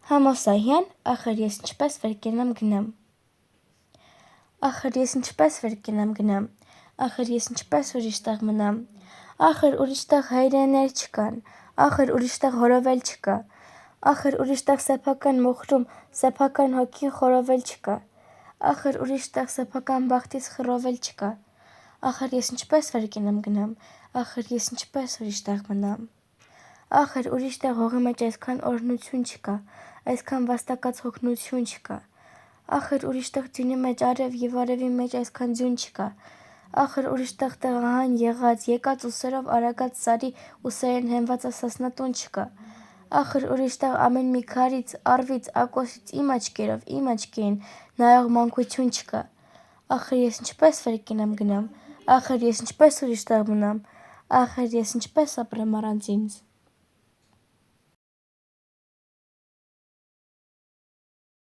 Համոսահյան, ախր ես ինչպես վեր կենամ գնամ։ Ախր ես ինչպես վեր կենամ գնամ, ախր ես ինչպես ուրիշ տեղ մնամ, ախր ուրիշ տեղ հայրեներ չկան, ախր ուրիշ տեղ հորովել չկա, ախր ուրիշ տեղ սեփական մոխրում սեփական հոգին խորովել չկա, ախր ուրիշ տեղ սեփական բախտից խռովել չկա, ախր ես ինչպես վեր կենամ գնամ, ախր ես ինչպես ուրիշ տեղ մնամ, ախր ուրիշ տեղ հողի մեջ այսքան օրհնություն չկա, այսքան վաստակած հոգնություն չկա, ախր ուրիշ տեղ ձյունի մեջ արև և արևի մեջ այսքան ձյուն չկա, ախր ուրիշ տեղ տեղահան եղած, եկած ուսերով արագած սարի ուսերին հենված ասասնատուն չկա, ախր ուրիշ տեղ ամեն մի քարից, առվից, ակոսից իմ աչքերով, իմ աչքերին նայող մանկություն չկա, ախր ես ինչպես վեր կենամ գնամ, ախր ես ինչպես ուրիշ տեղ մնամ, ախր ես ինչպես ապրեմ առանց ինձ։